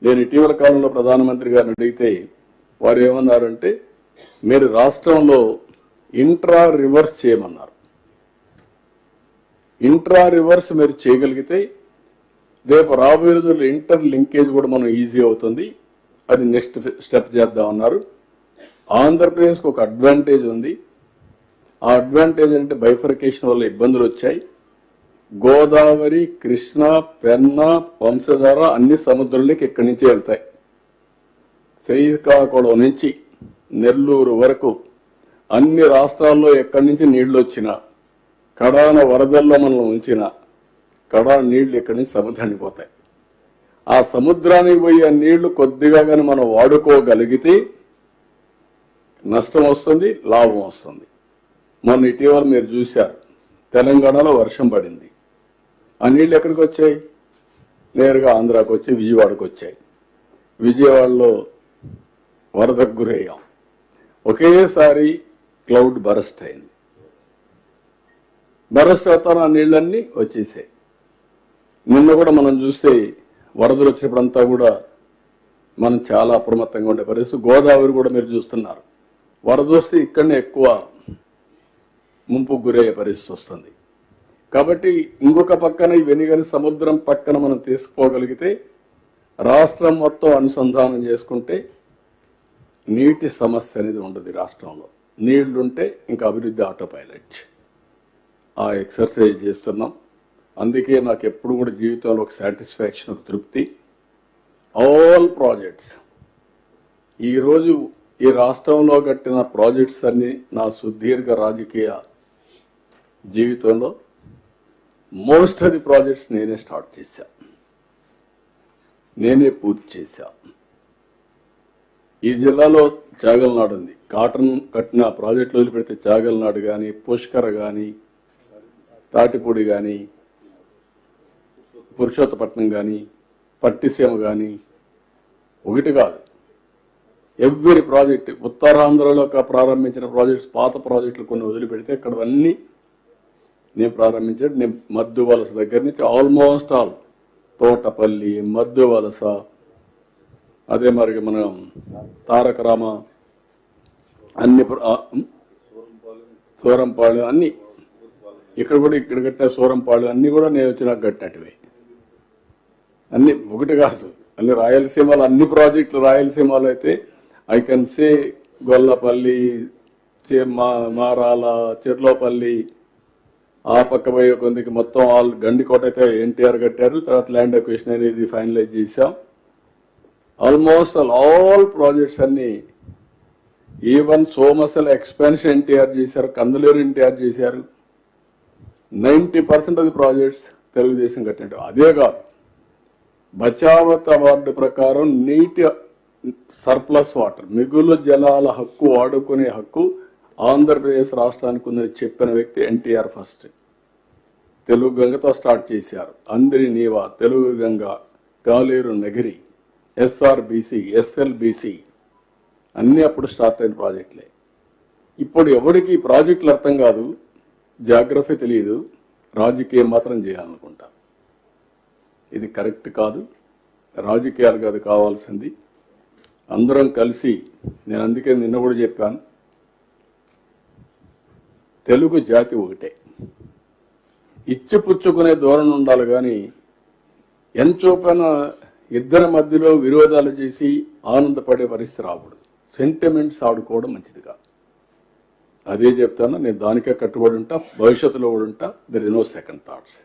నేను ఇటీవల కాలంలో ప్రధానమంత్రి గారిని అడిగితే వారు ఏమన్నారంటే మీరు రాష్ట్రంలో ఇంట్రా రివర్స్ చేయమన్నారు. ఇంట్రా రివర్స్ మీరు చేయగలిగితే రేపు రాబోయే రోజుల్లో ఇంటర్ లింకేజ్ కూడా మనం ఈజీ అవుతుంది. అది నెక్స్ట్ స్టెప్ చేద్దామన్నారు. ఆంధ్రప్రదేశ్కి ఒక అడ్వాంటేజ్ ఉంది. ఆ అడ్వాంటేజ్ అంటే బైఫర్కేషన్ వల్ల ఇబ్బందులు వచ్చాయి. గోదావరి, కృష్ణ, పెన్నా, వంశధార అన్ని సముద్రంలోకి ఇక్కడి నుంచి వెళ్తాయి. శ్రీకాకుళం నుంచి నెల్లూరు వరకు అన్ని రాష్ట్రాల్లో ఎక్కడి నుంచి నీళ్లు వచ్చినా, కడాన వరదల్లో మనం ఉంచిన కడాన నీళ్లు ఇక్కడి నుంచి సముద్రానికి పోతాయి. ఆ సముద్రానికి పోయే నీళ్లు కొద్దిగా కానీ మనం వాడుకోగలిగితే నష్టం వస్తుంది, లాభం వస్తుంది. మొన్న ఇటీవల మీరు చూశారు, తెలంగాణలో వర్షం పడింది. ఆ నీళ్లు ఎక్కడికి వచ్చాయి? నేరుగా ఆంధ్రాకి వచ్చి విజయవాడకు వచ్చాయి. విజయవాడలో వరదకు గురయ్యాం. ఒకేసారి క్లౌడ్ బరస్ట్ అయింది. బరస్ట్ అవుతాను ఆ నీళ్ళన్నీ వచ్చేసాయి. నిన్న కూడా మనం చూస్తే వరదలు వచ్చినప్పుడంతా కూడా మనం చాలా అప్రమత్తంగా ఉండే పరిస్థితి. గోదావరి కూడా మీరు చూస్తున్నారు, వరద వస్తే ఇక్కడనే ఎక్కువ ముంపుకు గురయ్యే పరిస్థితి వస్తుంది. కాబట్టి ఇంకొక పక్కన ఇవన్నీ కానీ సముద్రం పక్కన మనం తీసుకోగలిగితే, రాష్ట్రం మొత్తం అనుసంధానం చేసుకుంటే నీటి సమస్య అనేది ఉండదు. రాష్ట్రంలో నీళ్లుంటే ఇంకా అభివృద్ధి ఆటో పైలట్. ఆ ఎక్సర్సైజ్ చేస్తున్నాం. అందుకే నాకు ఎప్పుడు కూడా జీవితంలో ఒక సాటిస్ఫాక్షన్, ఒక తృప్తి. ఆల్ ప్రాజెక్ట్స్ ఈరోజు ఈ రాష్ట్రంలో కట్టిన ప్రాజెక్ట్స్ అన్ని నా సుదీర్ఘ రాజకీయ జీవితంలో మోస్ట్ ఆఫ్ ది ప్రాజెక్ట్స్ నేనే స్టార్ట్ చేశా, నేనే పూర్తి చేశా. ఈ జిల్లాలో చాగల్నాడు ఉంది. కాటన్ కట్టిన ప్రాజెక్టులు వదిలిపెడితే చాగల్నాడు కానీ, పుష్కర కానీ, తాటిపూడి కానీ, పురుషోత్తపట్నం కానీ, పట్టిసీమ కానీ, ఒకటి కాదు, ఎవ్రీ ప్రాజెక్ట్. ఉత్తరాంధ్రలో ప్రారంభించిన ప్రాజెక్ట్స్, పాత ప్రాజెక్టులు కొన్ని వదిలిపెడితే ఇక్కడ అన్నీ నేను ప్రారంభించాడు. నేను మద్దు వలస దగ్గర నుంచి ఆల్మోస్ట్ ఆల్ తోటపల్లి, మద్దు వలస, అదే మరి మన తారక రామ, అన్ని సూరంపాళ్ళు అన్ని ఇక్కడ కూడా ఇక్కడ కట్టిన సూరంపాళ్ళు అన్ని కూడా నేను వచ్చినాక కట్టినట్టువే. అన్ని ఒకటి కాదు, అన్ని రాయలసీమలో అన్ని ప్రాజెక్టులు. రాయలసీమలో అయితే I can say Gollapalli, Marala, Cherlopalli, ఆ పక్క పోయే కొందికి మొత్తం ఆల్ గండికోట అయితే ఎన్టీఆర్ కట్టారు. తర్వాత ల్యాండ్ అక్విజిషన్ అనేది ఫైనలైజ్ చేశాం. ఆల్మోస్ట్ ఆల్ ప్రాజెక్ట్స్ అన్ని, ఈవెన్ సోమసల ఎక్స్పాన్షన్ ఎన్టీఆర్ చేశారు, కందులేరు ఎన్టీఆర్ చేశారు. 90% ఆఫ్ ది ప్రాజెక్ట్స్ తెలుగుదేశం కట్టినట్టు. అదే కాదు, బచావత్ అవార్డు ప్రకారం నీటి సర్ప్లస్ వాటర్, మిగులు జలాల హక్కు వాడుకునే హక్కు ఆంధ్రప్రదేశ్ రాష్ట్రానికి ఉందని చెప్పిన వ్యక్తి ఎన్టీఆర్. ఫస్ట్ తెలుగు గంగతో స్టార్ట్ చేశారు. అందరి నీవా, తెలుగు గంగ, కాలేరు నగిరి, ఎస్ఆర్బిసి, ఎస్ఎల్బిసి అన్నీ అప్పుడు స్టార్ట్ అయిన ప్రాజెక్టులే. ఇప్పుడు ఎవరికి ఈ ప్రాజెక్టులు అర్థం కాదు, జాగ్రఫీ తెలియదు, రాజకీయం మాత్రం చేయాలనుకుంటా. ఇది కరెక్ట్ కాదు. రాజకీయాలు కాదు కావాల్సింది, అందరం కలిసి. నేను అందుకే నిన్న కూడా చెప్పాను, తెలుగు జాతి ఒకటే. ఇచ్చిపుచ్చుకునే ధోరణి ఉండాలి కానీ ఎంచోపైన ఇద్దరి మధ్యలో విరోధాలు చేసి ఆనందపడే పరిస్థితి రాకూడదు. సెంటిమెంట్స్ ఆడుకోవడం మంచిది కాదు. అదే చెప్తాను, నేను దానికే కట్టుబడి ఉంటా, భవిష్యత్తులో కూడా ఉంటా. There is no second thoughts.